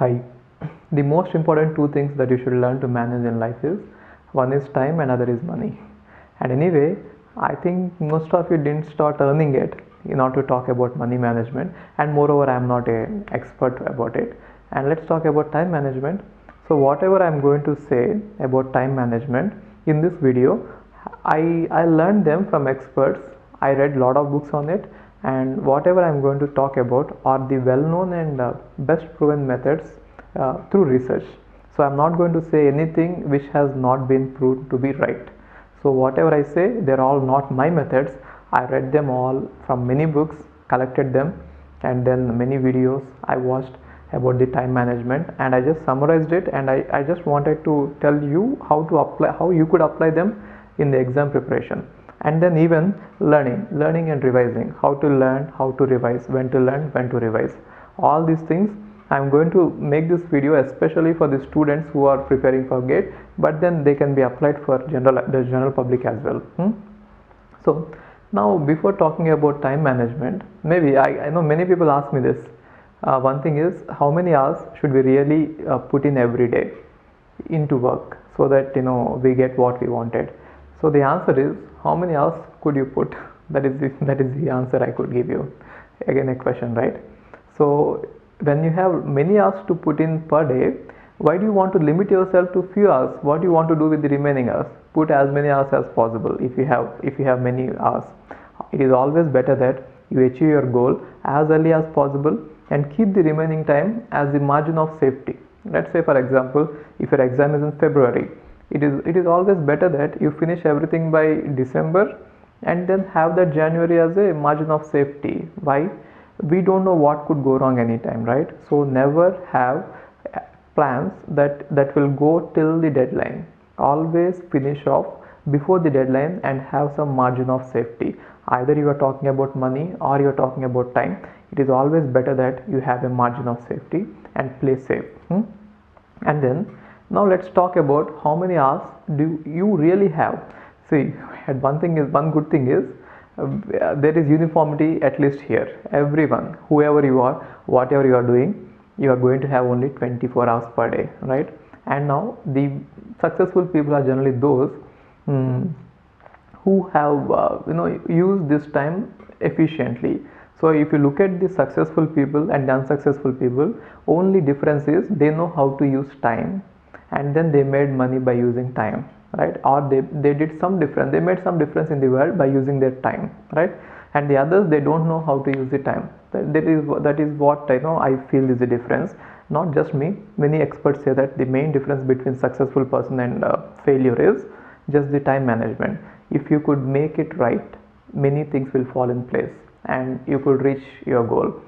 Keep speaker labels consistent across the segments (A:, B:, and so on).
A: Hi. The most important two things that you should learn to manage in life is one is time and other is money. And anyway, I think most of you didn't start earning it in order to talk about money management, and moreover I am not an expert about it. And let's talk about time management. So whatever I am going to say about time management in this video, I learned them from experts. I read a lot of books on it, and whatever I'm going to talk about are the well-known and best proven methods through research. So I'm not going to say anything which has not been proved to be right. So whatever I say, they're all not my methods. I read them all from many books, collected them, and then many videos I watched about the time management, and I just summarized it, and I just wanted to tell you how you could apply them in the exam preparation. And then even learning and revising, how to learn, how to revise, when to learn, when to revise, all these things I'm going to make this video especially for the students who are preparing for GATE, but then they can be applied for the general public as well. So now, before talking about time management, maybe I know many people ask me this. One thing is, how many hours should we really put in every day into work so that we get what we wanted? So the answer is, how many hours could you put? That is the answer I could give you. Again, a question, right? So when you have many hours to put in per day, why do you want to limit yourself to few hours? What do you want to do with the remaining hours? Put as many hours as possible. If you have many hours, it is always better that you achieve your goal as early as possible and keep the remaining time as the margin of safety. Let's say, for example, if your exam is in February, it is always better that you finish everything by December and then have that January as a margin of safety. Why? We don't know what could go wrong anytime, right? So never have plans that will go till the deadline. Always finish off before the deadline and have some margin of safety. Either you are talking about money or you are talking about time, it is always better that you have a margin of safety and play safe. And then now let's talk about how many hours do you really have. See, one good thing is there is uniformity, at least here. Everyone, whoever you are, whatever you are doing, you are going to have only 24 hours per day, right? And now the successful people are generally those who have used this time efficiently. So if you look at the successful people and the unsuccessful people, only difference is they know how to use time, and then they made money by using time, right? Or they did some difference, they made some difference in the world by using their time, right? And the others, they don't know how to use the time. That is what I feel is the difference. Not just me, many experts say that the main difference between successful person and failure is just the time management. If you could make it right, many things will fall in place and you could reach your goal.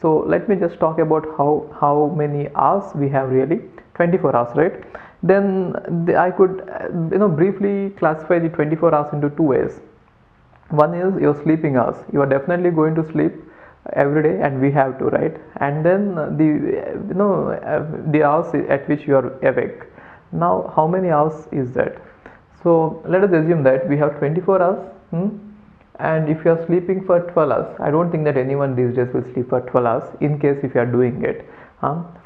A: So let me just talk about how many hours we have really. 24 hours, right? Then I could briefly classify the 24 hours into two ways. One is your sleeping hours. You are definitely going to sleep every day, and we have to, right? And then the hours at which you are awake. Now how many hours is that? So let us assume that we have 24 hours, and if you are sleeping for 12 hours, I don't think that anyone these days will sleep for 12 hours in case if you are doing it.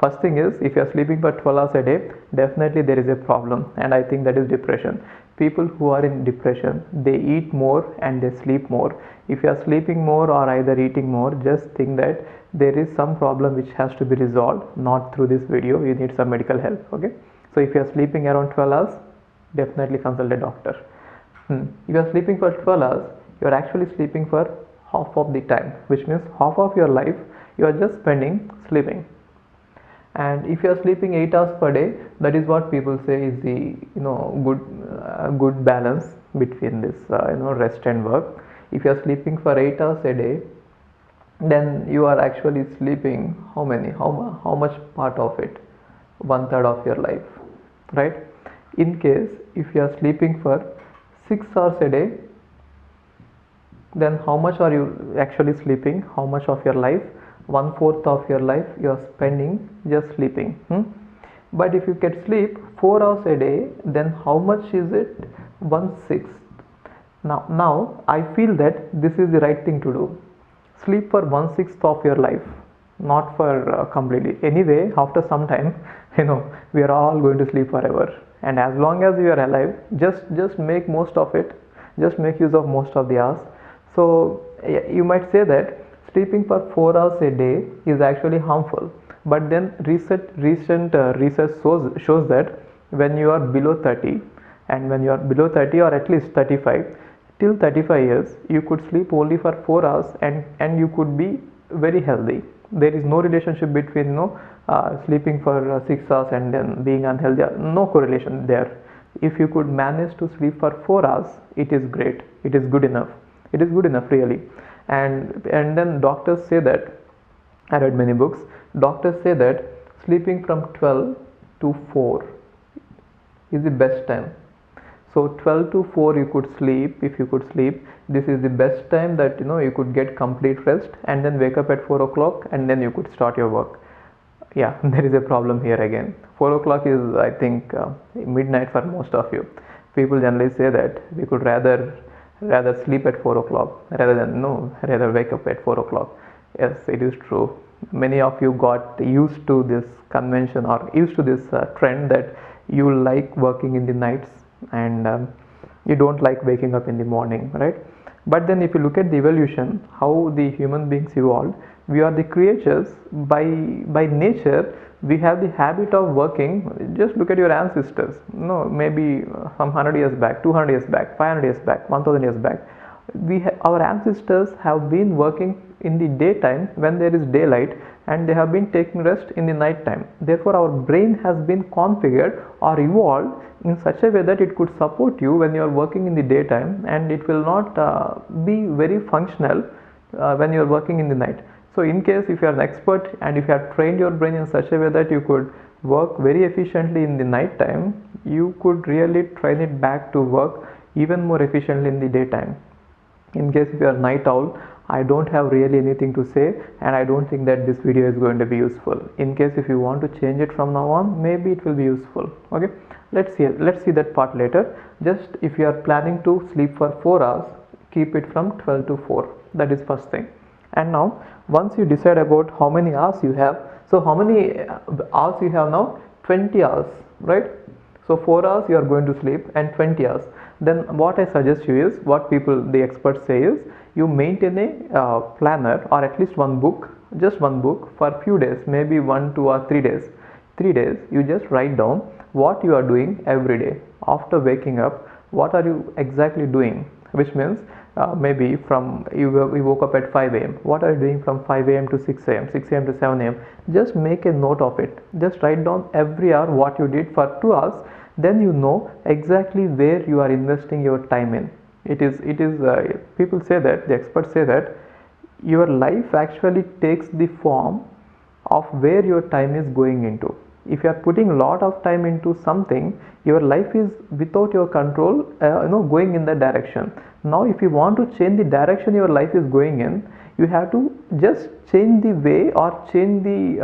A: First thing is, if you are sleeping for 12 hours a day, definitely there is a problem, and I think that is depression. People who are in depression, they eat more and they sleep more. If you are sleeping more or either eating more, just think that there is some problem which has to be resolved, not through this video. You need some medical help, okay? So if you are sleeping around 12 hours, definitely consult a doctor. If you are sleeping for 12 hours, you are actually sleeping for half of the time, which means half of your life you are just spending sleeping. And if you are sleeping 8 hours per day, that is what people say is the good balance between this rest and work. If you are sleeping for 8 hours a day, then you are actually sleeping how much part of it? 1/3 of your life, right? In case if you are sleeping for 6 hours a day, then how much are you actually sleeping? How much of your life? 1/4 of your life you are spending just sleeping. But if you get sleep 4 hours a day, then how much is it? 1/6. Now I feel that this is the right thing to do. Sleep for 1/6 of your life. not for completely. Anyway, after some time, we are all going to sleep forever, and as long as you are alive, just make most of it, just make use of most of the hours. So you might say that sleeping for 4 hours a day is actually harmful, but then recent research shows that when you are below 30, and when you are below 30 or at least 35, till 35 years you could sleep only for 4 hours, and you could be very healthy. There is no relationship between sleeping for 6 hours and then being unhealthy. No correlation there. If you could manage to sleep for 4 hours, it is great, it is good enough, it is good enough really. And then doctors say that, I read many books, doctors say that sleeping from 12 to 4 is the best time. So 12 to 4 you could sleep. If you could sleep, this is the best time that you could get complete rest, and then wake up at 4 o'clock, and then you could start your work. Yeah, there is a problem here again. 4 o'clock is, I think, midnight for most of you. People generally say that we could rather sleep at 4 o'clock rather than rather wake up at 4 o'clock. Yes, it is true. Many of you got used to this convention, or used to this trend, that you like working in the nights, and you don't like waking up in the morning, right? But then if you look at the evolution, how the human beings evolved, we are the creatures by nature. We have the habit of working. Just look at your ancestors, maybe some 100 years back, 200 years back, 500 years back, 1000 years back. Our ancestors have been working in the daytime when there is daylight, and they have been taking rest in the night time. Therefore our brain has been configured or evolved in such a way that it could support you when you are working in the daytime, and it will not be very functional when you are working in the night. So in case if you are an expert, and if you have trained your brain in such a way that you could work very efficiently in the night time, you could really train it back to work even more efficiently in the daytime. In case if you are a night owl, I don't have really anything to say, and I don't think that this video is going to be useful. In case if you want to change it from now on, maybe it will be useful. Okay, let's see that part later. Just if you are planning to sleep for 4 hours, keep it from 12 to 4. That is first thing. And now once you decide about how many hours you have, so how many hours you have now? 20 hours, right? So 4 hours you are going to sleep, and 20 hours. Then what I suggest you is, what the experts say is, you maintain a planner, or at least one book, just one book for a few days, maybe 1, 2 or 3 days. 3 days you just write down what you are doing every day. After waking up, what are you exactly doing? Which means maybe from you woke up at 5 a.m. What are you doing from 5 a.m. to 6 a.m., 6 a.m. to 7 a.m.? Just make a note of it. Just write down every hour what you did for 2 hours. Then you know exactly where you are investing your time in. It is people say that, the experts say that your life actually takes the form of where your time is going into. If you are putting a lot of time into something, your life is without your control, going in that direction. Now if you want to change the direction your life is going in, you have to just change the way, or change the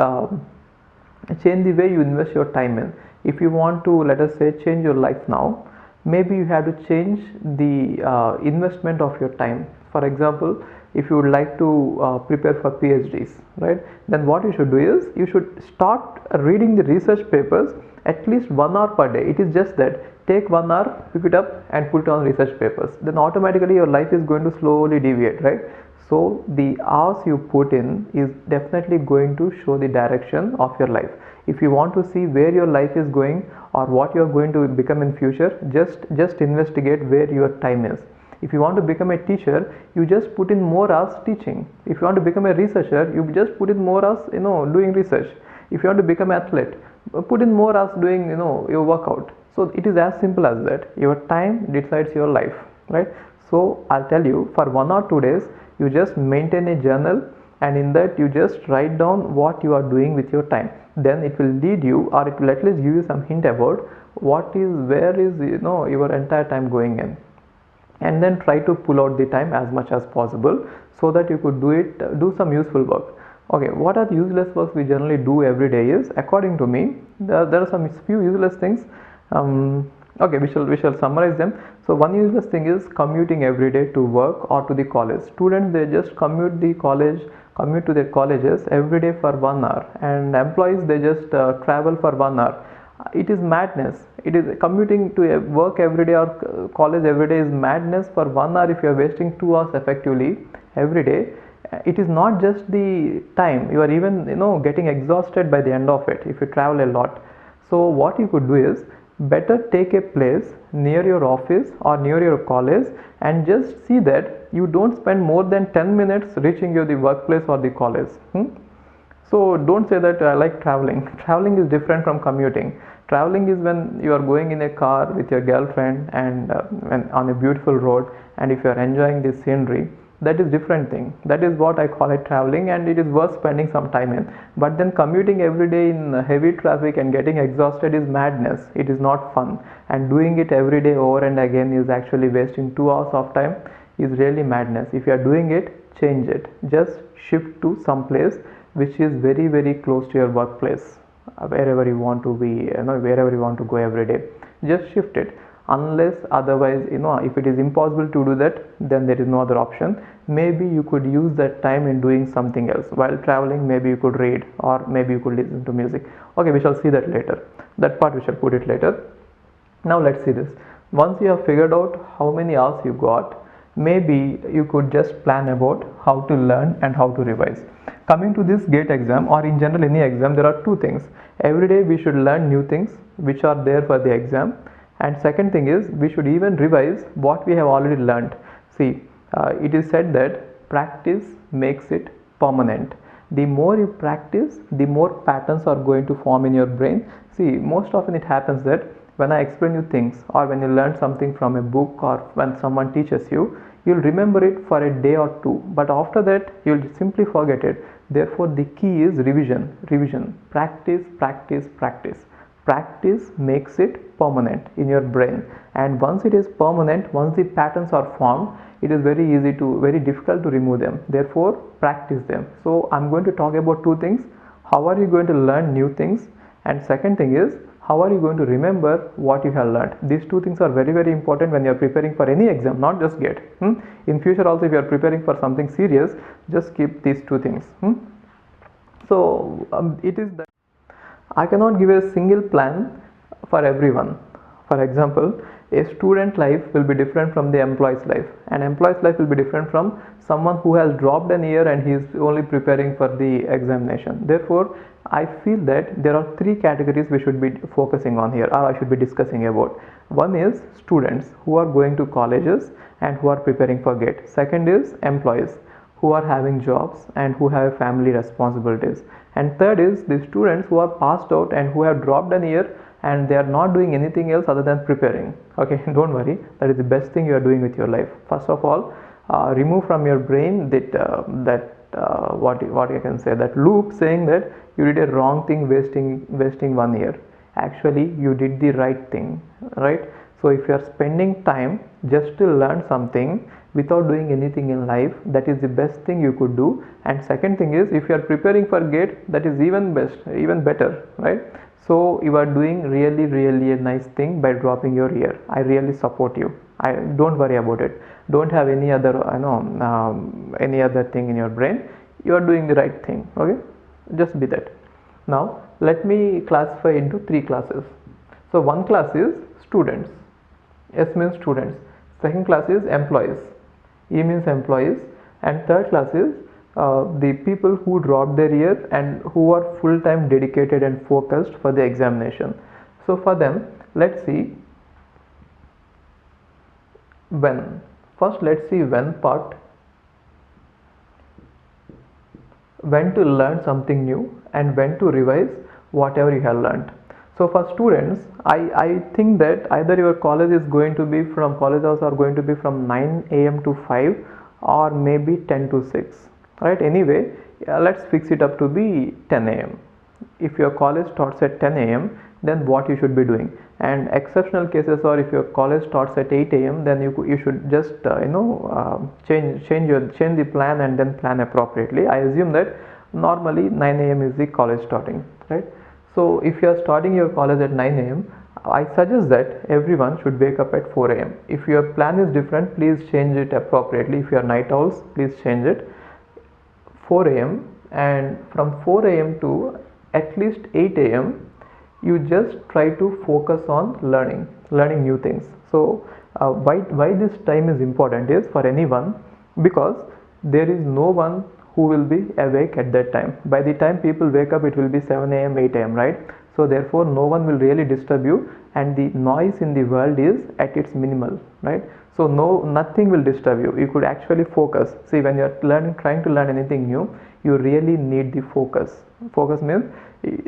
A: way you invest your time in. If you want to, let us say, change your life now, maybe you have to change the investment of your time. For example, if you would like to prepare for PhDs, right, then what you should do is, you should start reading the research papers at least 1 hour per day. It is just that, take 1 hour, pick it up and put it on research papers. Then automatically your life is going to slowly deviate, right? So the hours you put in is definitely going to show the direction of your life. If you want to see where your life is going, or what you are going to become in future, just investigate where your time is. If you want to become a teacher, you just put in more hours teaching. If you want to become a researcher, you just put in more hours doing research. If you want to become an athlete, put in more hours doing your workout. So it is as simple as that. Your time decides your life, right? So I'll tell you, for 1 or 2 days you just maintain a journal, and in that you just write down what you are doing with your time. Then it will lead you, or it will at least give you some hint about where is your entire time going in. And then try to pull out the time as much as possible, so that you could do some useful work. Okay, what are the useless works we generally do every day is, according to me, there are some few useless things. Okay, we shall summarize them. So one useless thing is commuting every day to work or to the college. Students, they just commute to their colleges every day for 1 hour, and employees, they just travel for 1 hour. It is madness. It is commuting to work every day or college every day is madness for 1 hour. If you are wasting 2 hours effectively every day, it is not just the time, you are even getting exhausted by the end of it if you travel a lot. So what you could do is better take a place near your office or near your college, and just see that you don't spend more than 10 minutes reaching your the workplace or the college. So don't say that I like traveling. Traveling is different from commuting. Traveling is when you are going in a car with your girlfriend and when on a beautiful road, and if you are enjoying the scenery, that is different thing. That is what I call it traveling, and it is worth spending some time in. But then commuting every day in heavy traffic and getting exhausted is madness. It is not fun, and doing it every day over and again is actually wasting 2 hours of time, is really madness. If you are doing it, change it. Just shift to some place which is very very close to your workplace, wherever you want to be, wherever you want to go every day. Just shift it. Unless otherwise, if it is impossible to do that, then there is no other option. Maybe you could use that time in doing something else while traveling. Maybe you could read, or maybe you could listen to music. Okay, we shall see that later. That part we shall put it later. Now let's see this. Once you have figured out how many hours you got, maybe you could just plan about how to learn and how to revise. Coming to this GATE exam, or in general any exam, there are two things. Every day we should learn new things which are there for the exam, and second thing is we should even revise what we have already learned. See, it is said that practice makes it permanent. The more you practice, the more patterns are going to form in your brain. See, most often it happens that when I explain you things, or when you learn something from a book, or when someone teaches you, you'll remember it for a day or two, but after that you'll simply forget it. Therefore the key is revision, practice, practice, practice. Practice makes it permanent in your brain, and once it is permanent, once the patterns are formed, it is very difficult to remove them. Therefore practice them. So I'm going to talk about two things: how are you going to learn new things, and second thing is how are you going to remember what you have learned. These two things are very very important when you are preparing for any exam, not just GATE. In future also, if you are preparing for something serious, just keep these two things. So it is that I cannot give a single plan for everyone. For example, a student life will be different from the employee's life, and employee's life will be different from someone who has dropped an year and he is only preparing for the examination. Therefore, I feel that there are three categories we should be focusing on here, or I should be discussing about. One is students who are going to colleges and who are preparing for GATE. Second is employees who are having jobs and who have family responsibilities. And third is the students who are passed out and who have dropped an year and they are not doing anything else other than preparing. Okay, don't worry, that is the best thing you are doing with your life. First of all, remove from your brain what I can say, that loop saying that you did a wrong thing wasting 1 year. Actually you did the right thing, right? So if you are spending time just to learn something without doing anything in life, that is the best thing you could do. And second thing is, if you are preparing for GATE, that is even better, right? So you are doing really a nice thing by dropping your year. I really support you. I don't worry about it. Don't have any other any other thing in your brain. You are doing the right thing. Okay, just be that. Now let me classify into three classes. So one class is students. S means students. Second class is employees. E means employees. And third class is the people who dropped their year and who are full-time dedicated and focused for the examination. So for them, let's see when. First let's see when part. When to learn something new and when to revise whatever you have learned. So for students, I think that either your college is going to be from college hours are going to be from 9 a.m. to 5 or maybe 10 to 6, right? Anyway, let's fix it up to be 10 a.m. If your college starts at 10 a.m., then what you should be doing. And exceptional cases, or if your college starts at 8 a.m., then you should just change the plan and then plan appropriately. I assume that normally 9 a.m. is the college starting, right? So if you are starting your college at 9 a.m., I suggest that everyone should wake up at 4 a.m. If your plan is different, please change it appropriately. If you are night owls, please change it 4 a.m. and from 4 a.m. to at least 8 a.m. you just try to focus on learning new things. So why this time is important is for anyone, because there is no one who will be awake at that time. By the time people wake up, it will be 7 a.m. 8 a.m. right? So therefore no one will really disturb you, and the noise in the world is at its minimal, right? So nothing will disturb you. You could actually focus. See, when you're trying to learn anything new, you really need the focus means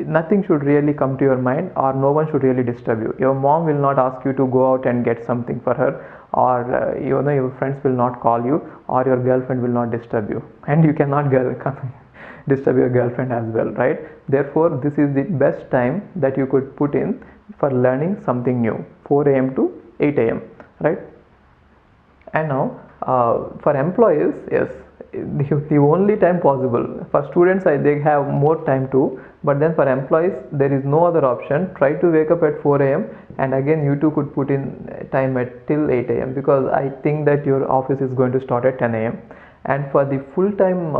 A: nothing should really come to your mind, or no one should really disturb you. Your mom will not ask you to go out and get something for her, or your friends will not call you, or your girlfriend will not disturb you, and you cannot disturb your girlfriend as well, right? Therefore this is the best time that you could put in for learning something new, 4 a.m. to 8 a.m. right? And now for employees, yes, the only time possible. For students, they have more time too, but then for employees there is no other option. Try to wake up at 4 a.m. and again you too could put in time at till 8 a.m. because I think that your office is going to start at 10 a.m. And for the full-time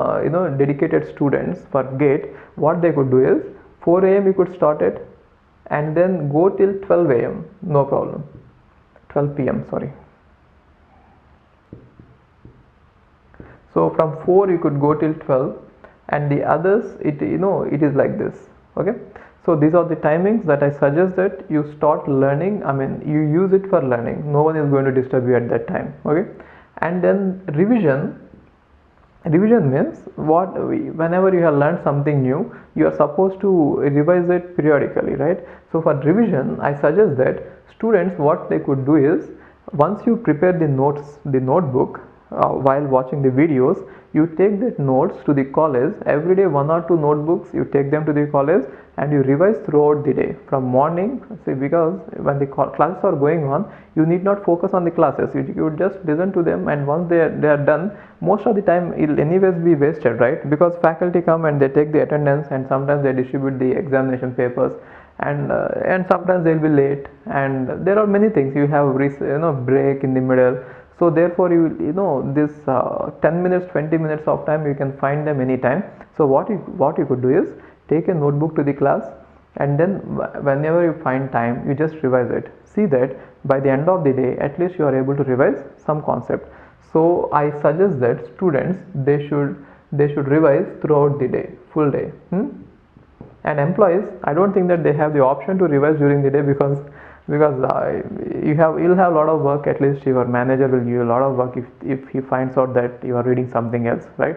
A: dedicated students for GATE, what they could do is 4 a.m. you could start it and then go till 12 a.m. no problem, 12 p.m. sorry. So from 4 you could go till 12, and the others it is like this. Okay, so these are the timings that I suggest that you start learning. I mean, you use it for learning. No one is going to disturb you at that time. Okay, and then revision means whenever you have learned something new, you are supposed to revise it periodically, right? So for revision, I suggest that students, what they could do is, once you prepare the notebook, while watching the videos, you take the notes to the college. Every day 1 or 2 notebooks you take them to the college and you revise throughout the day from morning. See, because when the classes are going on, you need not focus on the classes. You just listen to them, and once they are done, most of the time it will anyways be wasted, right? Because faculty come and they take the attendance, and sometimes they distribute the examination papers, and sometimes they'll be late, and there are many things. You have break in the middle. So therefore this 10 minutes 20 minutes of time you can find them anytime. So what you could do is take a notebook to the class, and then whenever you find time, you just revise it. See that by the end of the day at least you are able to revise some concept. So I suggest that students, they should revise throughout the day, full day. And employees, I don't think that they have the option to revise during the day, because you'll have a lot of work. At least your manager will give you a lot of work if he finds out that you are reading something else, right?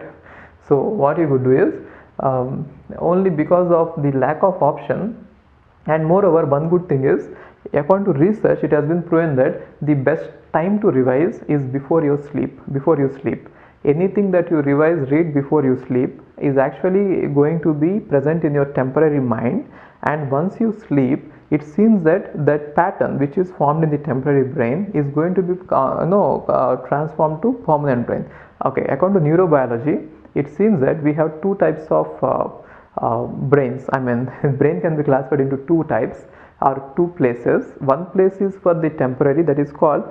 A: So what you could do is, only because of the lack of option, and moreover one good thing is, according to research, it has been proven that the best time to revise is before you sleep. Anything that you read before you sleep is actually going to be present in your temporary mind, and once you sleep, it seems that pattern which is formed in the temporary brain is going to be transformed to permanent brain. Okay, according to neurobiology, it seems that we have 2 types of brains. I mean, brain can be classified into 2 types or 2 places. One place is for the temporary, that is called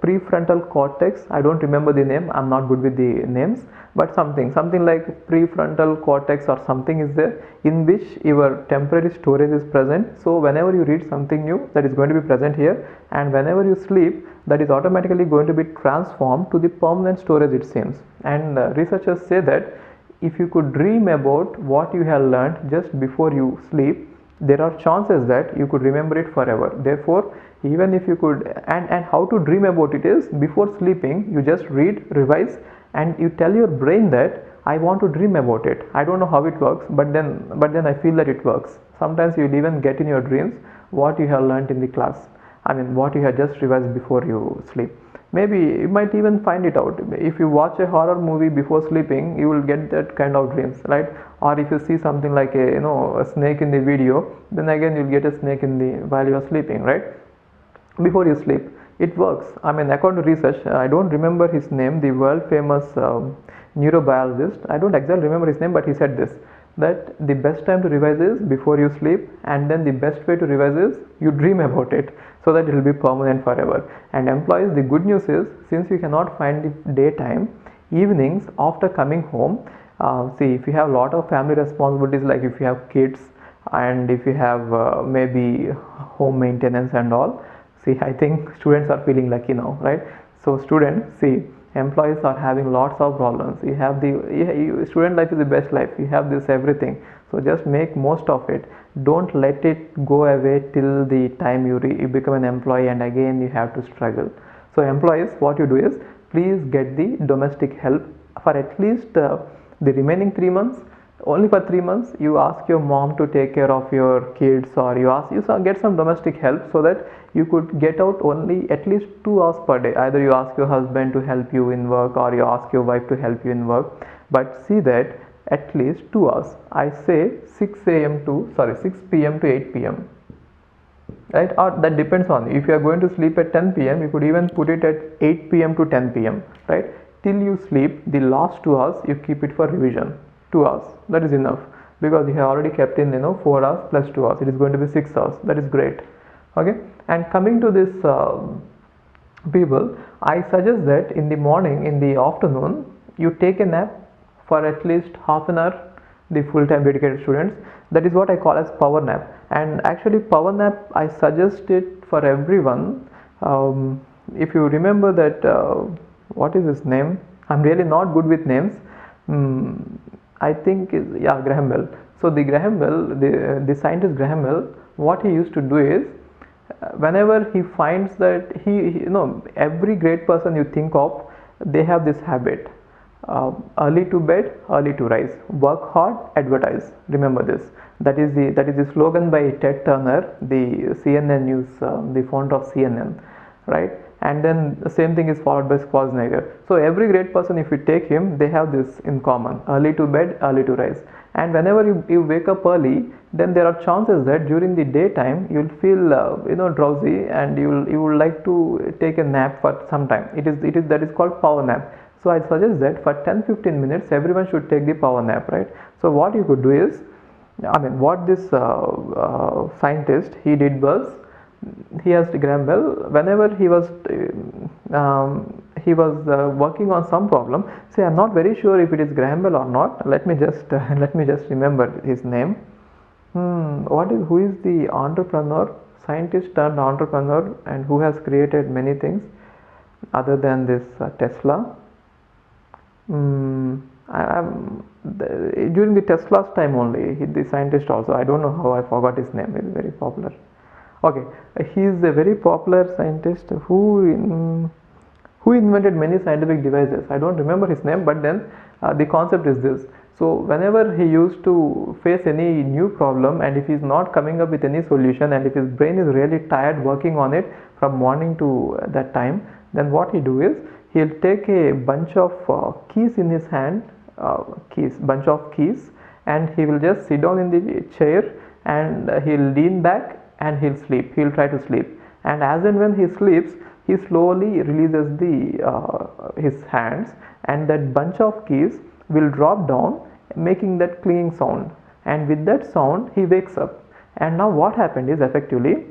A: prefrontal cortex. I don't remember the name, I'm not good with the names, but something like prefrontal cortex or something is there, in which your temporary storage is present. So whenever you read something new, that is going to be present here, and whenever you sleep, that is automatically going to be transformed to the permanent storage, it seems. And researchers say that if you could dream about what you have learned just before you sleep, there are chances that you could remember it forever. Therefore, even if you could, and how to dream about it is, before sleeping you just read, revise, and you tell your brain that I want to dream about it. I don't know how it works, but then I feel that it works. Sometimes you'll even get in your dreams what you have learned in the class. I mean, what you have just revised before you sleep. Maybe you might even find it out. If you watch a horror movie before sleeping, you will get that kind of dreams, right? Or if you see something like a snake in the video, then again you'll get a snake while you are sleeping, right? Before you sleep. It works. I mean, according to research, I don't remember his name, the world famous neurobiologist. I don't exactly remember his name, but he said this, that the best time to revise is before you sleep, and then the best way to revise is you dream about it, so that it will be permanent forever. And employees, the good news is, since you cannot find the daytime, evenings after coming home, see, if you have a lot of family responsibilities, like if you have kids and if you have maybe home maintenance and all, see, I think students are feeling lucky now, right? So students, see, employees are having lots of problems. You have the student life is the best life. You have this everything, so just make most of it. Don't let it go away till the time you become an employee and again you have to struggle. So employees, what you do is, please get the domestic help for at least the remaining 3 months. Only for 3 months you ask your mom to take care of your kids, or you get some domestic help, so that you could get out only at least 2 hours per day. Either you ask your husband to help you in work, or you ask your wife to help you in work, but see that at least 2 hours. I say 6 p.m. to 8 p.m, right? Or that depends on you. If you are going to sleep at 10 p.m, you could even put it at 8 p.m to 10 p.m, right? Till you sleep, the last 2 hours you keep it for revision. 2 hours, that is enough, because you have already kept in 4 hours plus 2 hours, it is going to be 6 hours. That is great. Okay. And coming to this people, I suggest that in the morning, in the afternoon, you take a nap for at least half an hour. The full-time dedicated students, that is what I call as power nap. And actually power nap, I suggest it for everyone. If you remember that what is his name, I'm really not good with names. I think Graham Bell. So the Graham Bell, the scientist Graham Bell, what he used to do is, whenever he finds that every great person you think of, they have this habit: early to bed, early to rise, work hard, advertise. Remember this. That is the slogan by Ted Turner, the CNN news, the founder of CNN, right? And then the same thing is followed by Schwarzenegger. So every great person, if you take him, they have this in common: early to bed, early to rise. And whenever you wake up early, then there are chances that during the daytime you'll feel drowsy, and you would like to take a nap for some time. It is that is called power nap. So I suggest that for 10-15 minutes everyone should take the power nap, right? So what you could do is, what this scientist he did was, he has Graham Bell, whenever he was working on some problem. Say, I'm not very sure if it is Graham Bell or not. Let me just remember his name. Who is the entrepreneur, scientist turned entrepreneur, and who has created many things other than this Tesla? During the Tesla's time only, the scientist also, I don't know how, I forgot his name. He's very popular. Okay, he is a very popular scientist who invented many scientific devices. I don't remember his name, but then the concept is this. So whenever he used to face any new problem, and if he is not coming up with any solution, and if his brain is really tired working on it from morning to that time, then what he do is, he'll take a bunch of keys in his hand, bunch of keys, and he will just sit down in the chair, and he'll lean back and he'll sleep. He'll try to sleep, and as and when he sleeps, he slowly releases his hands, and that bunch of keys will drop down, making that clicking sound, and with that sound he wakes up. And now what happened is, effectively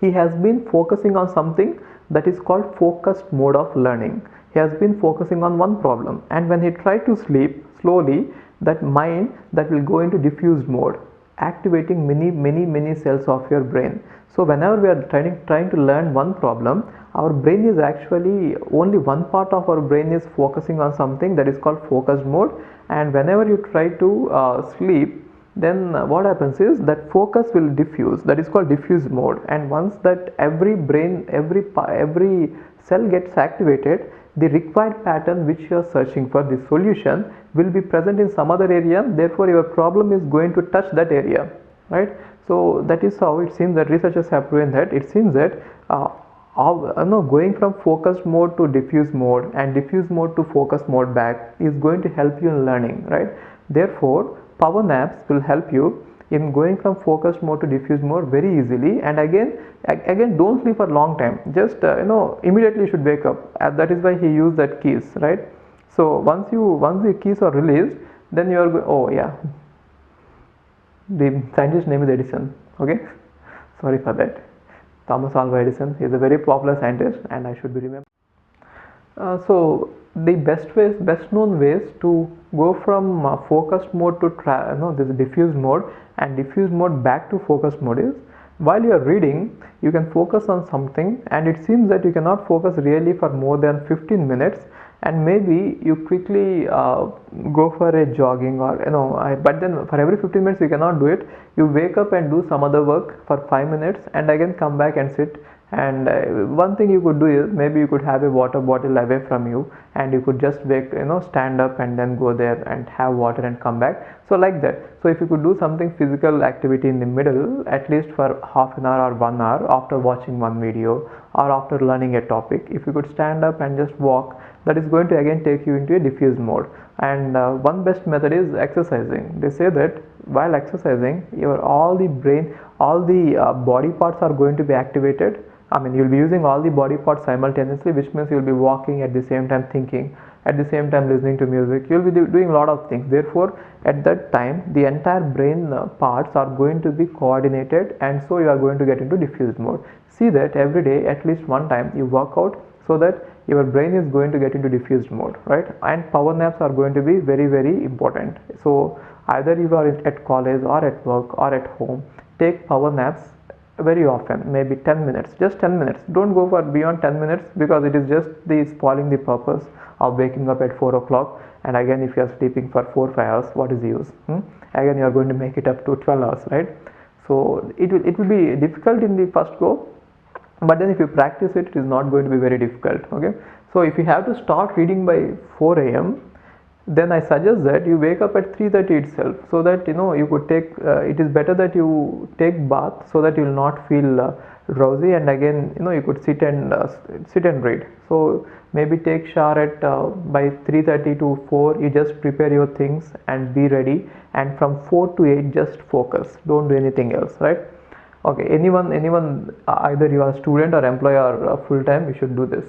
A: he has been focusing on something that is called focused mode of learning. He has been focusing on one problem, and when he tried to sleep, slowly that mind that will go into diffused mode, activating many cells of your brain. So whenever we are trying to learn one problem, our brain is actually, only one part of our brain is focusing on something that is called focused mode. And whenever you try to sleep, then what happens is that focus will diffuse, that is called diffuse mode. And once that every cell gets activated, the required pattern which you are searching for, the solution, will be present in some other area. Therefore your problem is going to touch that area, right? So that is how it seems that researchers have proven that. It seems that going from focused mode to diffuse mode, and diffuse mode to focus mode back, is going to help you in learning, right? Therefore power naps will help you in going from focused mode to diffuse mode very easily. And again don't sleep for long time, just immediately you should wake up. That is why he used that keys, right? So once the keys are released, then you are oh yeah, The scientist name is Edison. Okay, sorry for that. Thomas Alva Edison. He is a very popular scientist, and I should be remembered. So the best known ways to go from focused mode to this diffuse mode and diffuse mode back to focused mode is, while you are reading, you can focus on something, and it seems that you cannot focus really for more than 15 minutes, and maybe you quickly go for a jogging, or but then for every 15 minutes you cannot do it. You wake up and do some other work for 5 minutes, and again come back and sit. And one thing you could do is, maybe you could have a water bottle away from you, and you could just stand up and then go there and have water and come back, so like that. So if you could do something physical activity in the middle, at least for half an hour or 1 hour after watching one video or after learning a topic, if you could stand up and just walk, that is going to again take you into a diffuse mode. And one best method is exercising. They say that while exercising, your all the brain, all the body parts are going to be activated. I mean, you'll be using all the body parts simultaneously, which means you'll be walking at the same time, thinking at the same time, listening to music. You'll be doing a lot of things. Therefore, at that time, the entire brain parts are going to be coordinated, and so you are going to get into diffuse mode. See that every day, at least one time, you work out, so that your brain is going to get into diffused mode, right? And power naps are going to be very, very important. So either you are at college or at work or at home, take power naps very often, maybe 10 minutes, just 10 minutes. Don't go for beyond 10 minutes, because it is just the spoiling the purpose of waking up at 4 o'clock. And again, if you are sleeping for 4-5 hours, what is the use? Again, you are going to make it up to 12 hours, right? So it will be difficult in the first go, but then if you practice it, it is not going to be very difficult. Okay, so if you have to start reading by 4 a.m., then I suggest that you wake up at 3:30 itself, so that you could take it is better that you take bath, so that you will not feel drowsy, and again you could sit and read. So maybe take shower at by 3:30 to 4, you just prepare your things and be ready, and from 4 to 8 just focus, don't do anything else, right? Okay, anyone either you are a student or employee or full time, you should do this.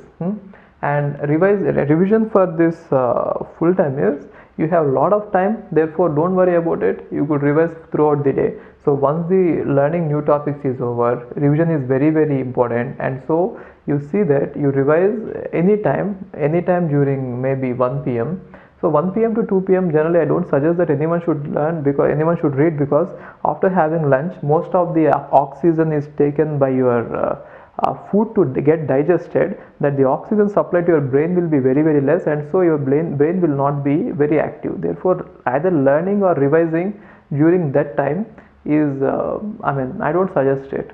A: And revision for this full time is, you have a lot of time, therefore don't worry about it. You could revise throughout the day. So once the learning new topics is over, revision is very, very important. And so you see that you revise anytime during maybe 1 p.m. So 1 p.m. to 2 p.m. generally I don't suggest that anyone should read, because after having lunch, most of the oxygen is taken by your food to get digested, that the oxygen supply to your brain will be very, very less, and so your brain will not be very active. Therefore, either learning or revising during that time is I don't suggest it.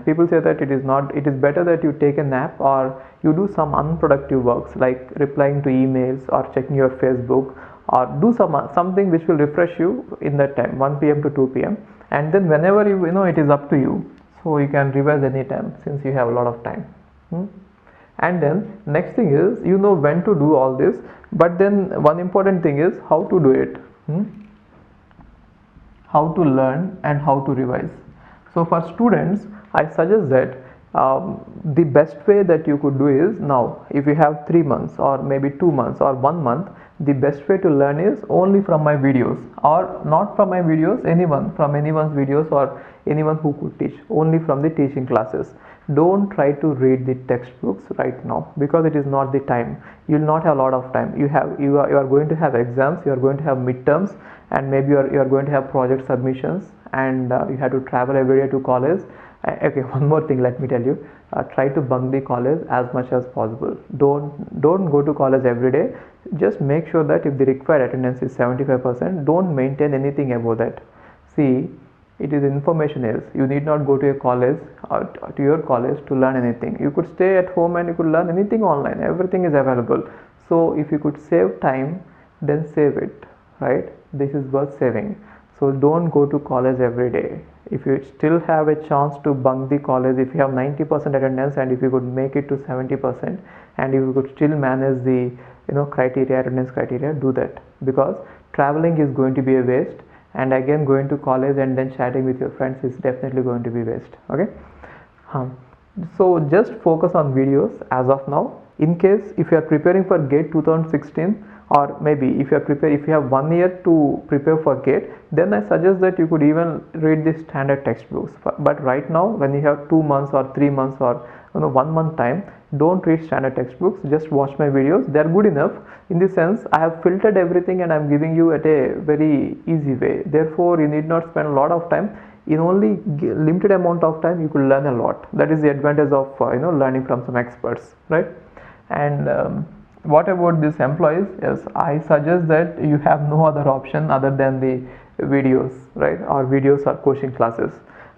A: People say that it is better that you take a nap, or you do some unproductive works like replying to emails or checking your Facebook, or do something which will refresh you in that time, 1 p.m. to 2 p.m. and then whenever it is up to you. So you can revise anytime, since you have a lot of time. And then next thing is, when to do all this, but then one important thing is how to do it. How to learn and how to revise. So for students, I suggest that the best way that you could do is, now if you have 3 months or maybe 2 months or 1 month, the best way to learn is only from my videos, or not from my videos, from anyone's videos, or anyone who could teach, only from the teaching classes. Don't try to read the textbooks right now, because it is not the time. You will not have a lot of time. You are going to have exams, you are going to have midterms, and maybe you are going to have project submissions, and you have to travel every day to college. Okay, one more thing, let me tell you, try to bunk the college as much as possible. Don't go to college every day. Just make sure that if the required attendance is 75%, don't maintain anything above that. See, it is information is, you need not go to a college or to your college to learn anything. You could stay at home and you could learn anything online. Everything is available. So if you could save time, then save it, right? This is worth saving. So don't go to college every day. If you still have a chance to bunk the college, if you have 90% attendance, and if you could make it to 70%, and if you could still manage the attendance criteria, do that, because traveling is going to be a waste, and again going to college and then chatting with your friends is definitely going to be waste. Okay, so just focus on videos as of now. In case if you are preparing for GATE 2016, Or maybe if you have 1 year to prepare for GATE, then I suggest that you could even read the standard textbooks. But right now, when you have 2 months or 3 months or 1 month time, don't read standard textbooks, just watch my videos. They are good enough. In the sense, I have filtered everything and I am giving you at a very easy way. Therefore, you need not spend a lot of time. In only limited amount of time, you could learn a lot. That is the advantage of learning from some experts, right? And what about these employees? Yes, I suggest that you have no other option other than the videos, right? Or videos or coaching classes.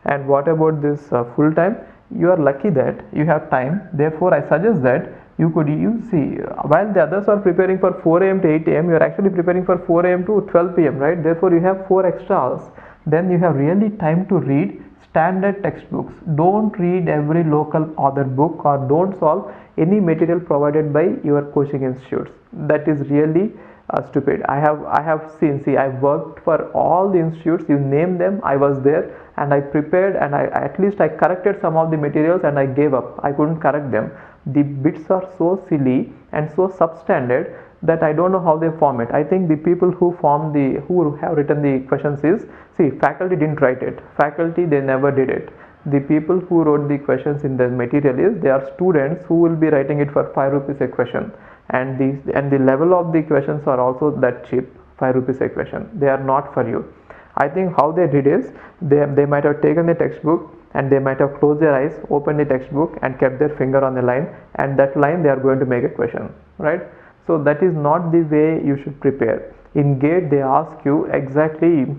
A: And what about this full time? You are lucky that you have time. Therefore, I suggest that you see, while the others are preparing for 4 a.m. to 8 a.m., you are actually preparing for 4 a.m. to 12 p.m., right? Therefore, you have 4 extra hours. Then you have really time to read standard textbooks. Don't read every local author book, or don't solve any material provided by your coaching institutes. That is really stupid. I have seen, see, I worked for all the institutes, you name them, I was there, and I prepared, and at least I corrected some of the materials, and I gave up. I couldn't correct them. The bits are so silly and so substandard that I don't know how they form it. I think the people who have written the questions is, see, faculty didn't write it. Faculty, they never did it. The people who wrote the questions in the material is, they are students who will be writing it for 5 rupees a question, and the level of the questions are also that cheap, 5 rupees a question. They are not for you. I think how they did is, they might have taken the textbook and they might have closed their eyes, opened the textbook and kept their finger on the line, and that line they are going to make a question, right? So that is not the way you should prepare. In GATE, they ask you exactly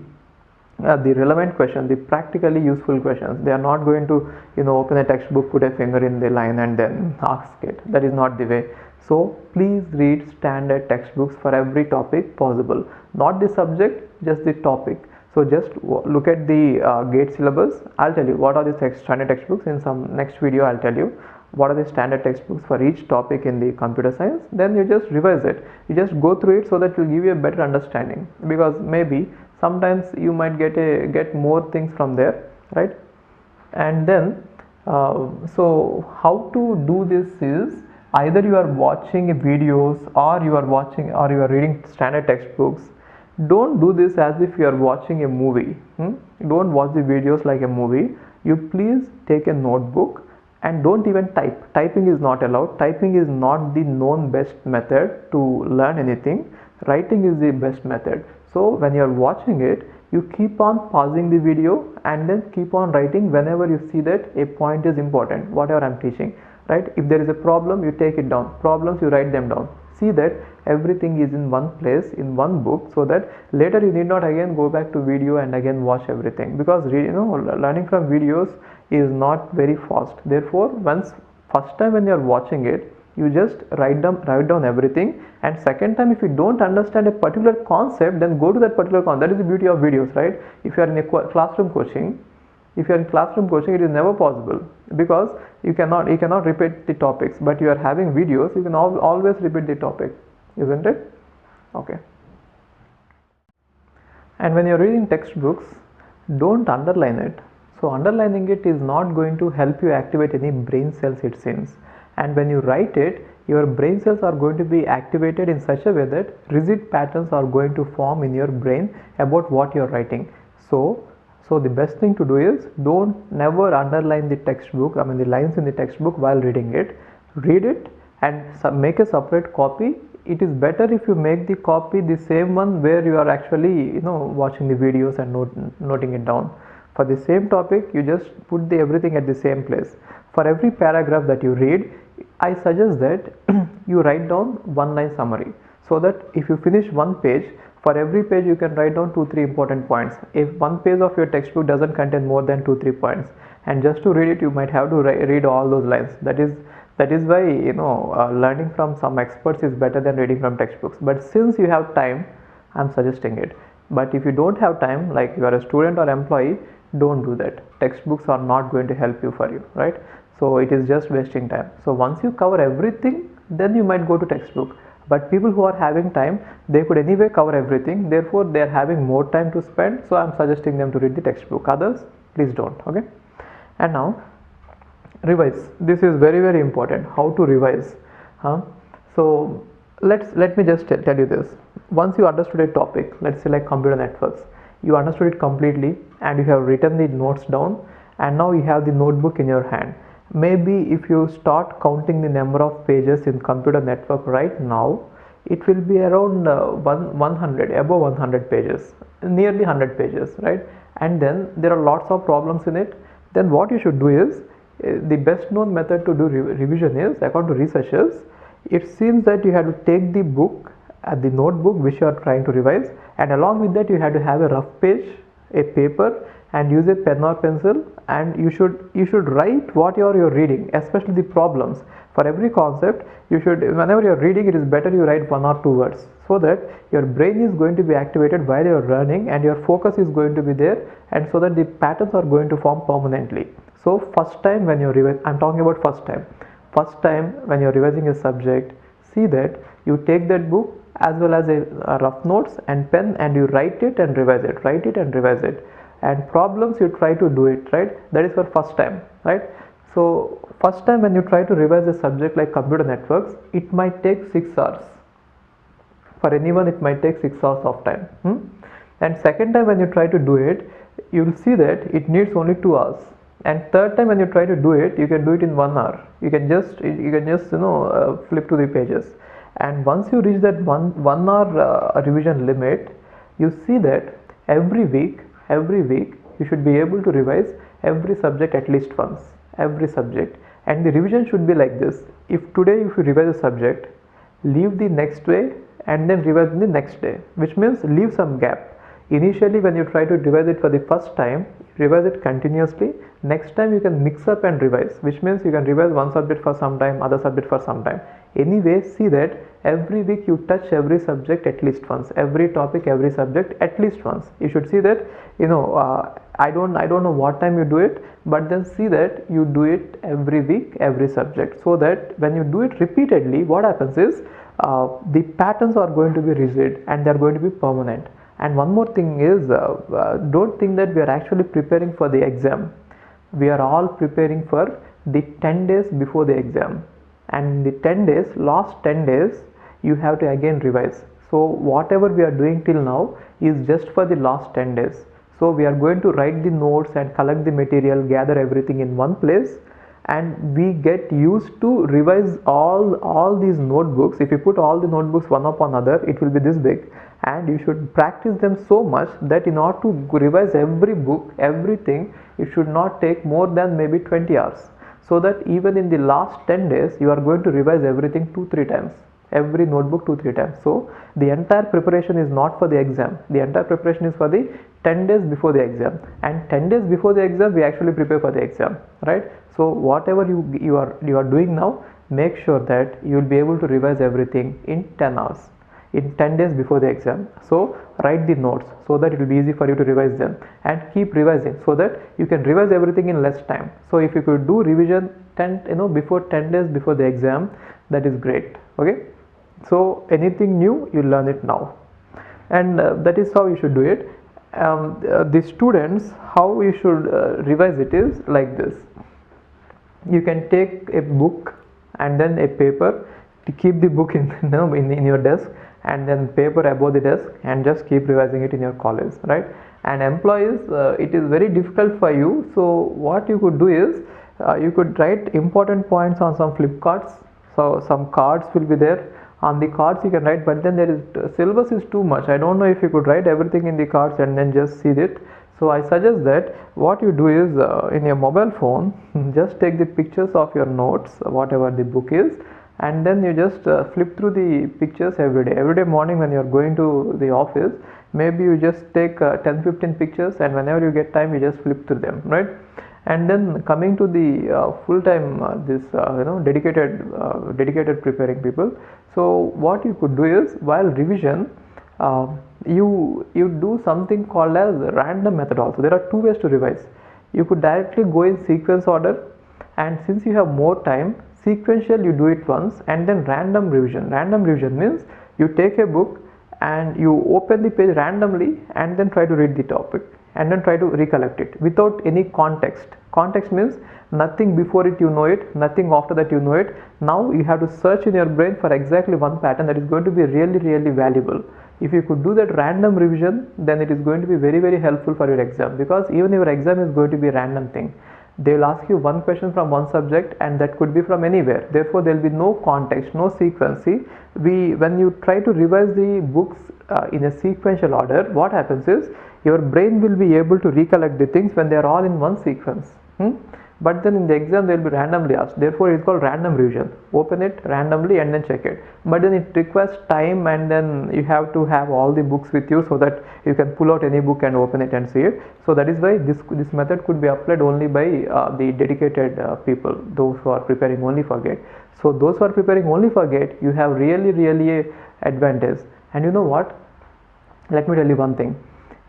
A: the relevant question, the practically useful questions. They are not going to open a textbook, put a finger in the line and then ask it. That is not the way. So please read standard textbooks for every topic possible, not the subject, just the topic. So just look at the GATE syllabus. I'll tell you what are the standard textbooks. In some next video, I'll tell you what are the standard textbooks for each topic in the computer science. Then you just revise it. You just go through it so that it will give you a better understanding, because maybe sometimes you might get more things from there, right? And then so how to do this is, either you are watching videos or you are reading standard textbooks. Don't do this as if you are watching a movie. Don't watch the videos like a movie. You please take a notebook and don't even type. Typing is not allowed. Typing is not the known best method to learn anything. Writing is the best method. So when you are watching it, you keep on pausing the video and then keep on writing whenever you see that a point is important, whatever I'm teaching, right? If there is a problem, you take it down. Problems, you write them down. See that everything is in one place, in one book, so that later you need not again go back to video and again watch everything, because learning from videos is not very fast. Therefore, first time when you are watching it, you just write down everything, and second time, if you don't understand a particular concept, then go to that particular concept. That is the beauty of videos, right? If you are in a classroom coaching, it is never possible, because you cannot repeat the topics. But you are having videos, you can always repeat the topic, isn't it? Okay. And when you're reading textbooks, don't underline it. So underlining it is not going to help you activate any brain cells, it seems. And when you write it, your brain cells are going to be activated in such a way that rigid patterns are going to form in your brain about what you're writing. So the best thing to do is, never underline the textbook, the lines in the textbook while reading it. Read it and make a separate copy. It is better if you make the copy the same one where you are actually watching the videos and noting it down. For the same topic, you just put everything at the same place. For every paragraph that you read, I suggest that you write down one line summary, so that if you finish one page, for every page you can write down 2-3 important points. If one page of your textbook doesn't contain more than 2-3 points, and just to read it, you might have to read all those lines. That is why learning from some experts is better than reading from textbooks. But since you have time, I'm suggesting it. But if you don't have time, like you are a student or employee, don't do that. Textbooks are not going to help you for you, right? So it is just wasting time. So once you cover everything, then you might go to textbook. But people who are having time, they could anyway cover everything. Therefore, they are having more time to spend. So I'm suggesting them to read the textbook. Others, please don't. Okay. And now, revise. This is very, very important. How to revise? So Let me just tell you this. Once you understood a topic, let's say like computer networks, you understood it completely and you have written the notes down, and now you have the notebook in your hand. Maybe if you start counting the number of pages in computer network right now, it will be around 100, above 100 pages, nearly 100 pages, right? And then there are lots of problems in it. Then what you should do is, the best known method to do revision is, according to researchers, it seems that you have to take the book, the notebook which you are trying to revise, and along with that you have to have a rough page, a paper, and use a pen or pencil, and you should write what you're reading, especially the problems. For every concept, you should, whenever you're reading, it is better you write 1 or 2 words, so that your brain is going to be activated while you're learning and your focus is going to be there, and so that the patterns are going to form permanently. So first time when you're revising, I'm talking about first time when you're revising a subject, see that you take that book as well as a rough notes and pen, and you write it and revise it, write it and revise it. And problems, you try to do it, right? That is for first time, right? So first time when you try to revise a subject like computer networks, it might take 6 hours. For anyone it might take 6 hours of time. And second time when you try to do it, you will see that it needs only 2 hours. And third time when you try to do it, you can do it in 1 hour. You can just flip to the pages. And once you reach that one hour revision limit, you see that every week you should be able to revise every subject at least once, every subject. And the revision should be like this: if today if you revise a subject, leave the next day and then revise the next day, which means leave some gap. Initially when you try to revise it for the first time, revise it continuously. Next time you can mix up and revise, which means you can revise one subject for some time, other subject for some time. Anyway, see that every week you touch every subject at least once, every topic, every subject at least once. You should see that, I don't know what time you do it, but then see that you do it every week, every subject, so that when you do it repeatedly, what happens is, the patterns are going to be rigid and they are going to be permanent. And one more thing is, don't think that we are actually preparing for the exam. We are all preparing for the 10 days before the exam, and the 10 days, last 10 days, you have to again revise. So whatever we are doing till now is just for the last 10 days. So we are going to write the notes and collect the material, gather everything in one place, and we get used to revise all these notebooks. If you put all the notebooks one upon another, it will be this big, and you should practice them so much that in order to revise every book, everything, it should not take more than maybe 20 hours, so that even in the last 10 days you are going to revise everything 2-3 times, every notebook 2-3 times. So the entire preparation is not for the exam, the entire preparation is for the 10 days before the exam, and 10 days before the exam we actually prepare for the exam, right? So whatever you are doing now, make sure that you will be able to revise everything in 10 hours, in 10 days before the exam. So write the notes so that it will be easy for you to revise them, and keep revising so that you can revise everything in less time. So if you could do revision before 10 days before the exam, that is great. Okay, so anything new, you learn it now, and that is how you should do it. The students, how you should revise it is like this: you can take a book and then a paper, to keep the book in your desk, and then paper above the desk, and just keep revising it in your college, right? And employees, it is very difficult for you, so what you could do is, you could write important points on some flip cards. So some cards will be there. On the cards you can write, but then there is syllabus is too much. I don't know if you could write everything in the cards and then just see it. So I suggest that what you do is, in your mobile phone, just take the pictures of your notes, whatever the book is, and then you just flip through the pictures every day. Every day morning when you are going to the office, maybe you just take 10-15 pictures, and whenever you get time, you just flip through them, right? And then coming to the full-time dedicated preparing people. So what you could do is, while revision, you do something called as random method also. There are two ways to revise. You could directly go in sequence order, and since you have more time, sequential you do it once, and then random revision. Random revision means you take a book and you open the page randomly and then try to read the topic, and then try to recollect it without any context. Context means nothing before it you know it, nothing after that you know it. Now you have to search in your brain for exactly one pattern that is going to be really, really valuable. If you could do that random revision, then it is going to be very, very helpful for your exam, because even your exam is going to be a random thing. They will ask you one question from one subject, and that could be from anywhere. Therefore, there will be no context, no sequence. See, when you try to revise the books in a sequential order, what happens is your brain will be able to recollect the things when they are all in one sequence. But then in the exam they will be randomly asked. Therefore, it is called random revision. Open it randomly and then check it. But then it requires time, and then you have to have all the books with you so that you can pull out any book and open it and see it. So that is why this method could be applied only by the dedicated people, those who are preparing only for GATE. So those who are preparing only for GATE, you have really a advantage. And you know what? Let me tell you one thing.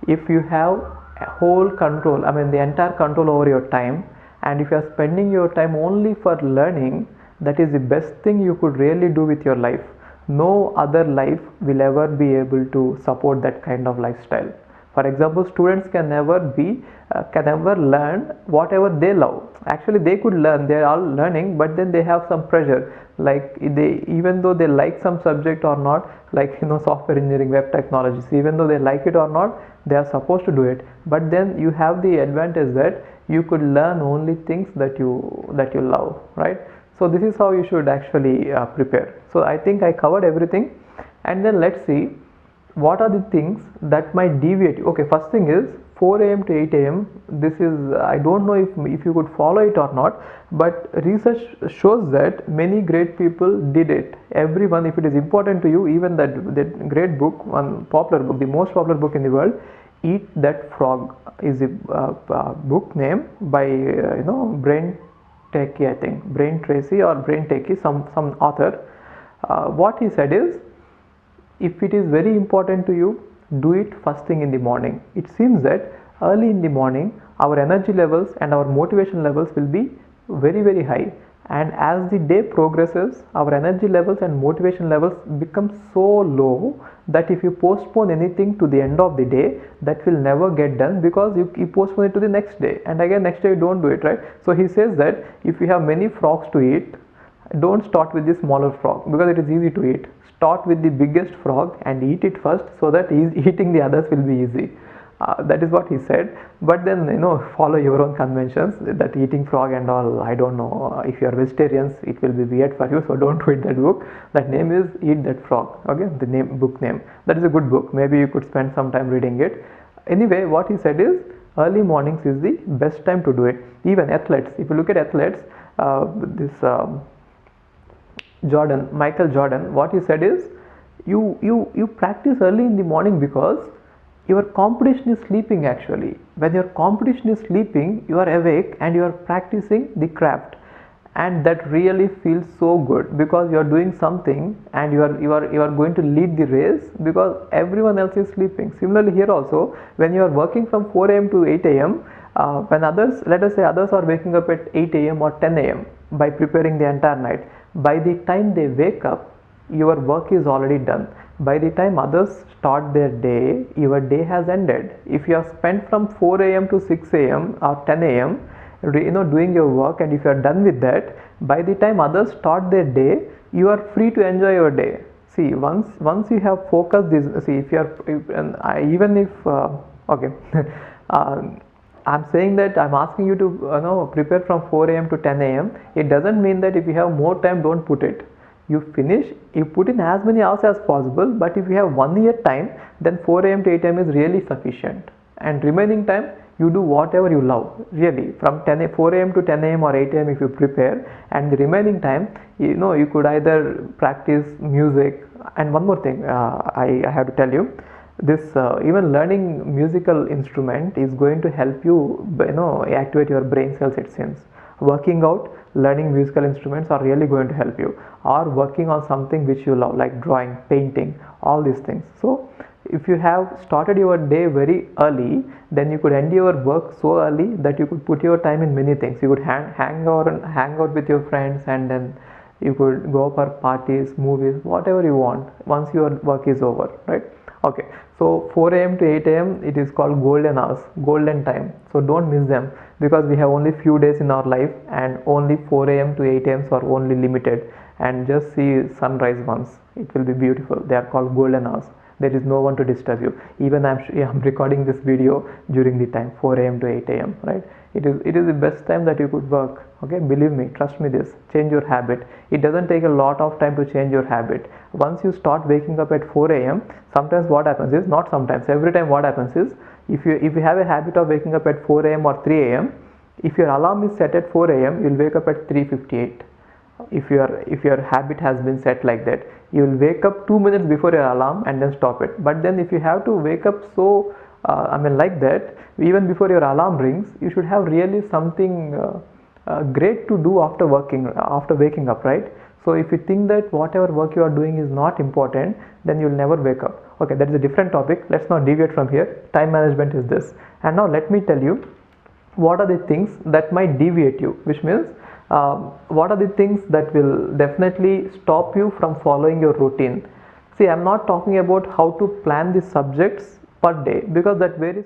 A: If you have a whole control, I mean the entire control over your time, and if you are spending your time only for learning, that is the best thing you could really do with your life. No other life will ever be able to support that kind of lifestyle. For example, students can never learn whatever they love. Actually, they could learn, they are all learning, but then they have some pressure. Like even though they like some subject or not, like software engineering, web technologies, even though they like it or not, they are supposed to do it. But then you have the advantage that you could learn only things that you love, right? So this is how you should actually prepare. So I think I covered everything, and then let's see what are the things that might deviate. Okay, first thing is 4 a.m. to 8 a.m. This is, I don't know if you could follow it or not, but research shows that many great people did it. Everyone, if it is important to you, even that great book, one popular book, the most popular book in the world, Eat That Frog, is a book name by Brian Tracy, I think Brian Tracy or Brian Tracy, some author. What he said is, if it is very important to you, do it first thing in the morning. It seems that early in the morning our energy levels and our motivation levels will be very high, and as the day progresses our energy levels and motivation levels become so low that if you postpone anything to the end of the day, that will never get done, because you postpone it to the next day, and again next day you don't do it, right? So he says that if you have many frogs to eat, don't start with the smaller frog because it is easy to eat. Start with the biggest frog and eat it first, so that eating the others will be easy. That is what he said. But then follow your own conventions. That eating frog and all, I don't know, if you are vegetarians it will be weird for you, so don't read that book. That name is Eat That Frog. Okay, the book name, that is a good book. Maybe you could spend some time reading it. Anyway, what he said is early mornings is the best time to do it. Even athletes, if you look at athletes, Michael Jordan, what he said is, you practice early in the morning because your competition is sleeping. Actually, when your competition is sleeping, you are awake and you are practicing the craft, and that really feels so good because you are doing something and you are going to lead the race because everyone else is sleeping. Similarly here also, when you are working from 4 a.m. to 8 a.m., when others, let us say others are waking up at 8 a.m. or 10 a.m. by preparing the entire night, by the time they wake up, your work is already done. By the time others start their day, your day has ended. If you have spent from 4 a.m. to 6 a.m. or 10 a.m. doing your work, and if you are done with that, by the time others start their day, you are free to enjoy your day. See, once you have focused this, see, if you are, even if okay I'm saying that I'm asking you to prepare from 4 a.m. to 10 a.m. It doesn't mean that if you have more time, don't put it. You finish, you put in as many hours as possible, but if you have 1 year time, then 4 a.m. to 8 a.m. is really sufficient, and remaining time you do whatever you love. Really, from 4 a.m. to 10 a.m. or 8 a.m. if you prepare, and the remaining time you could either practice music. And one more thing, I have to tell you this, even learning musical instrument is going to help you activate your brain cells, it seems. Working out, learning musical instruments are really going to help you, or working on something which you love like drawing, painting, all these things. So if you have started your day very early, then you could end your work so early that you could put your time in many things. You could hang out with your friends, and then you could go for parties, movies, whatever you want once your work is over, right? Okay, so 4 a.m. to 8 a.m. it is called golden hours, golden time. So don't miss them, because we have only few days in our life, and only 4 a.m. to 8 a.m. are only limited. And just see sunrise once. It will be beautiful. They are called golden hours. There is no one to disturb you. Even I'm recording this video during the time 4 a.m. to 8 a.m. right? It is the best time that you could work. Okay, believe me, trust me, this change your habit. It doesn't take a lot of time to change your habit. Once you start waking up at 4 a.m., sometimes what happens is, not sometimes, every time what happens is, if you have a habit of waking up at 4 a.m. or 3 a.m., if your alarm is set at 4 a.m., you'll wake up at 3:58. If your habit has been set like that, you will wake up 2 minutes before your alarm and then stop it. But then if you have to wake up so like that, even before your alarm rings, you should have really something great to do after waking up, right? So if you think that whatever work you are doing is not important, then you'll never wake up. Okay, that is a different topic. Let's not deviate from here. Time management is this. And now let me tell you what are the things that might deviate you, which means what are the things that will definitely stop you from following your routine. See, I'm not talking about how to plan the subjects per day, because that varies.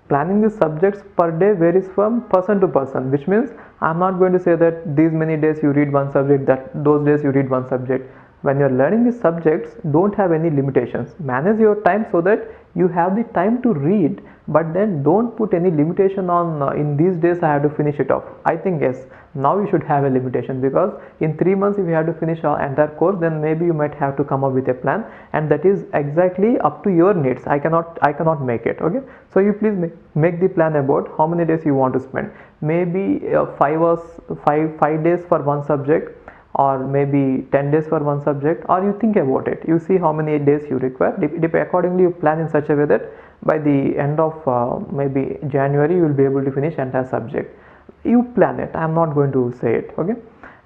A: Planning the subjects per day varies from person to person, which means I'm not going to say that these many days you read one subject, that those days you read one subject. When you're learning these subjects, don't have any limitations. Manage your time so that you have the time to read, but then don't put any limitation on in these days I have to finish it off. I think yes, now you should have a limitation, because in 3 months if you have to finish our entire course, then maybe you might have to come up with a plan, and that is exactly up to your needs. I cannot make it. Okay, so you please make the plan about how many days you want to spend. Maybe 5 days for one subject, or maybe 10 days for one subject, or you think about it, you see how many days you require. Accordingly you plan in such a way that by the end of maybe January you will be able to finish entire subject. You plan it, I am not going to say it. Okay,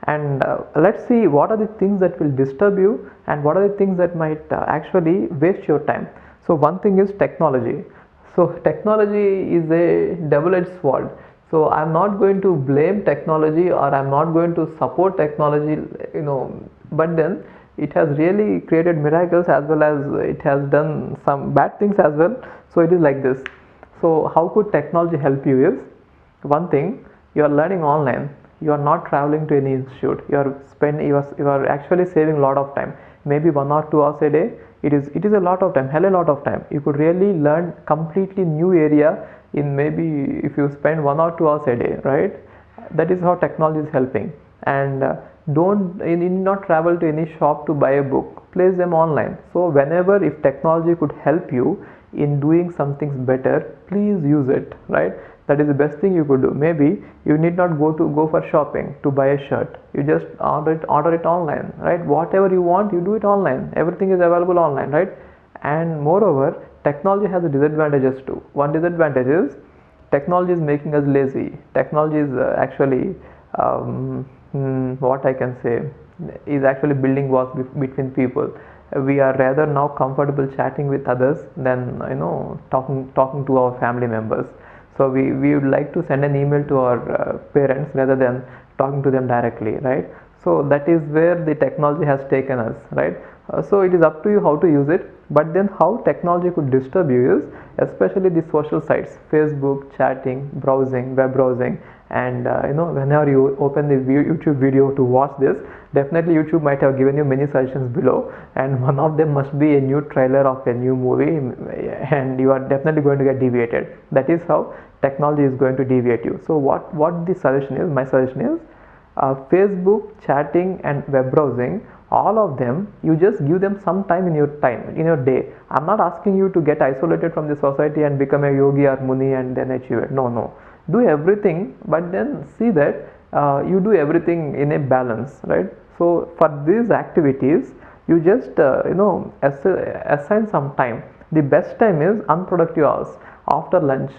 A: and let's see what are the things that will disturb you, and what are the things that might actually waste your time. So one thing is technology. So technology is a double-edged sword. So I'm not going to blame technology, or I'm not going to support technology, but then it has really created miracles, as well as it has done some bad things as well. So it is like this. So how could technology help you is, one thing, you are learning online, you are not traveling to any institute, you are actually saving a lot of time, maybe 1 or 2 hours a day. It is a lot of time, hell a lot of time. You could really learn completely new area in, maybe if you spend 1 or 2 hours a day, right? That is how technology is helping. And you need not travel to any shop to buy a book, place them online. So whenever, if technology could help you in doing some things better, please use it, right? That is the best thing you could do. Maybe you need not go for shopping to buy a shirt, you just order it online, right? Whatever you want, you do it online. Everything is available online, right? And moreover, technology has a disadvantages too. One disadvantage is, technology is making us lazy. Technology is actually what I can say, is actually building walls between people. We are rather now comfortable chatting with others than talking to our family members. So we would like to send an email to our parents rather than talking to them directly, right? So that is where the technology has taken us, right? So it is up to you how to use it. But then how technology could disturb you is, especially the social sites, Facebook, chatting, browsing, web browsing, and whenever you open the YouTube video to watch this, definitely YouTube might have given you many suggestions below, and one of them must be a new trailer of a new movie, and you are definitely going to get deviated. That is how technology is going to deviate you. So what the suggestion is, my suggestion is, Facebook, chatting, and web browsing, all of them, you just give them some time in your day. I'm not asking you to get isolated from the society and become a yogi or muni and then achieve it. No, do everything, but then see that you do everything in a balance, right? So for these activities, you just assign some time. The best time is unproductive hours, after lunch,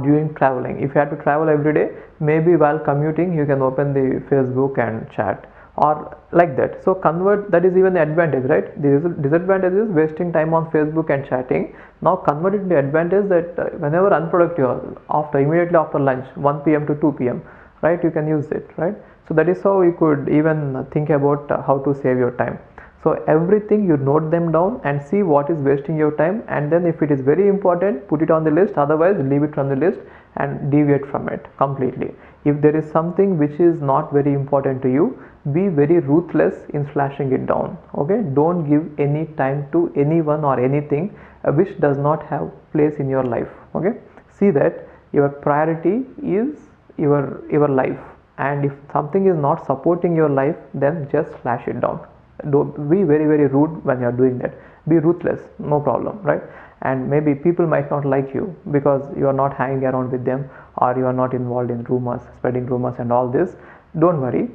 A: during traveling. If you have to travel every day, maybe while commuting you can open the Facebook and chat, or like that. So convert, that is even the advantage, right? The disadvantage is wasting time on Facebook and chatting. Now convert it into advantage, that whenever unproductive, immediately after lunch, 1 p.m. to 2 p.m., right, you can use it, right? So that is how you could even think about how to save your time. So everything you note them down and see what is wasting your time, and then if it is very important, put it on the list, otherwise leave it from the list and deviate from it completely. If there is something which is not very important to you, be very ruthless in slashing it down. Okay, don't give any time to anyone or anything which does not have place in your life. Okay, see that your priority is your life, and if something is not supporting your life, then just slash it down. Don't be very rude when you are doing that. Be ruthless, no problem, right? And maybe people might not like you because you are not hanging around with them, or you are not involved in rumors, spreading rumors and all this. Don't worry,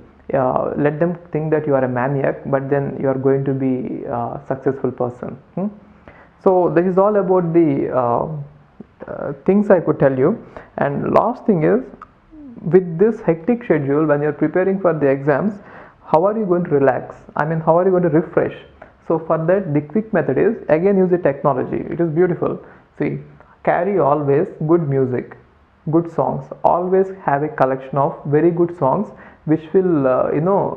A: let them think that you are a maniac, but then you are going to be a successful person. So this is all about the things I could tell you. And last thing is, with this hectic schedule, when you're preparing for the exams, how are you going to relax? I mean, how are you going to refresh? So for that, the quick method is, again, use the technology. It is beautiful. See, carry always good music, good songs. Always have a collection of very good songs which will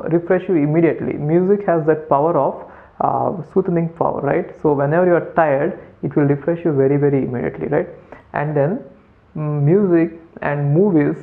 A: refresh you immediately. Music has that power of soothing power, right? So whenever you are tired, it will refresh you very immediately, right? And then music and movies,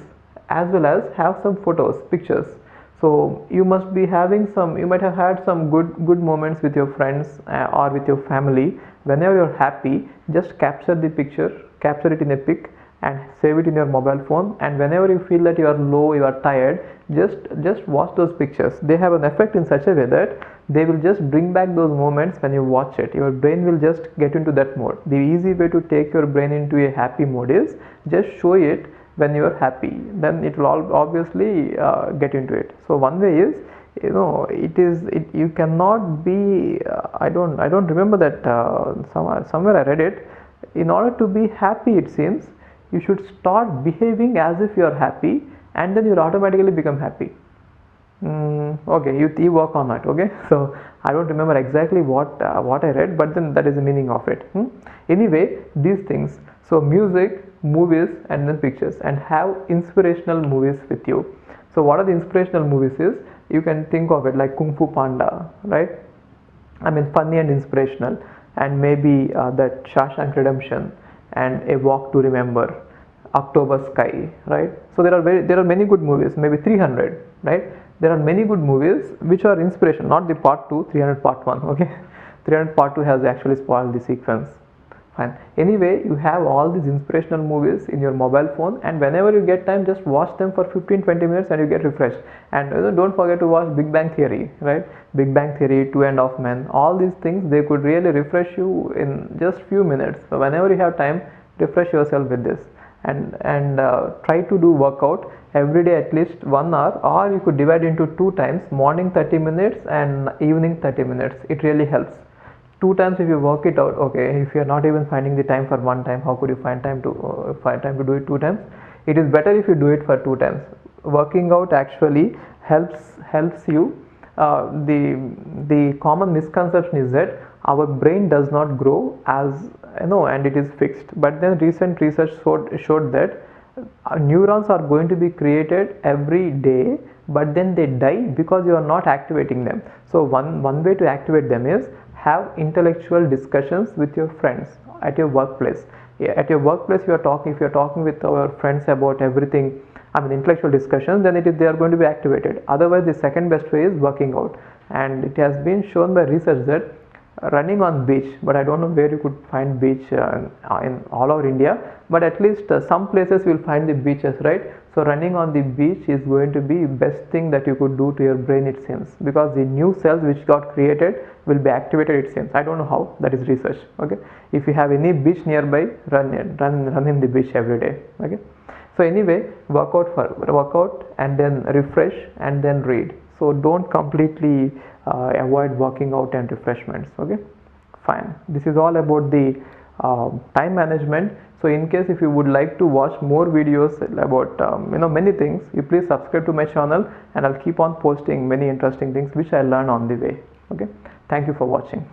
A: as well as have some photos, pictures. So you must be having some, you might have had some good moments with your friends or with your family. Whenever you're happy, just capture the picture, capture it in a pic and save it in your mobile phone. And whenever you feel that you are low, you are tired, just watch those pictures. They have an effect in such a way that they will just bring back those moments. When you watch it, your brain will just get into that mode. The easy way to take your brain into a happy mode is just show it when you are happy, then it will obviously get into it. So one way is, you cannot be I don't remember that, somewhere I read it. In order to be happy, it seems you should start behaving as if you are happy, and then you'll automatically become happy. Okay, you work on that. Okay, so I don't remember exactly what I read, but then that is the meaning of it. Anyway, these things. So music, movies, and then pictures, and have inspirational movies with you. So what are the inspirational movies is, you can think of it like Kung Fu Panda, right? I mean, funny and inspirational. And maybe that Shawshank Redemption, and A Walk to Remember, October Sky, right? So there are many good movies, maybe 300, right? There are many good movies which are inspiration, not the part 2, 300 part 1. Okay, 300 part 2 has actually spoiled the sequence. Fine. Anyway, you have all these inspirational movies in your mobile phone, and whenever you get time, just watch them for 15-20 minutes and you get refreshed. And don't forget to watch Big Bang Theory, right? Big Bang Theory, Two and a Half Men, all these things, they could really refresh you in just few minutes. So whenever you have time, refresh yourself with this, and try to do workout every day at least 1 hour, or you could divide into 2 times, morning 30 minutes and evening 30 minutes. It really helps. 2 times if you work it out. Okay, if you are not even finding the time for 1 time, how could you find time to do it 2 times? It is better if you do it for 2 times. Working out actually helps you. The common misconception is that our brain does not grow, as and it is fixed. But then recent research showed that neurons are going to be created every day, but then they die because you are not activating them. So one way to activate them is have intellectual discussions with your friends at your workplace. At your workplace, if you are talking with our friends about everything, I mean intellectual discussions, then they are going to be activated. Otherwise, the second best way is working out, and it has been shown by research that running on beach, but I don't know where you could find beach in all over India, but at least some places will find the beaches, right? So running on the beach is going to be best thing that you could do to your brain, it seems, because the new cells which got created will be activated, it seems. I don't know how, that is research. Okay, if you have any beach nearby, run in the beach every day. Okay, so anyway, workout and then refresh and then read. So don't completely avoid working out and refreshments. Okay, fine. This is all about the time management. So in case if you would like to watch more videos about many things, you please subscribe to my channel, and I'll keep on posting many interesting things which I learn on the way. Okay, thank you for watching.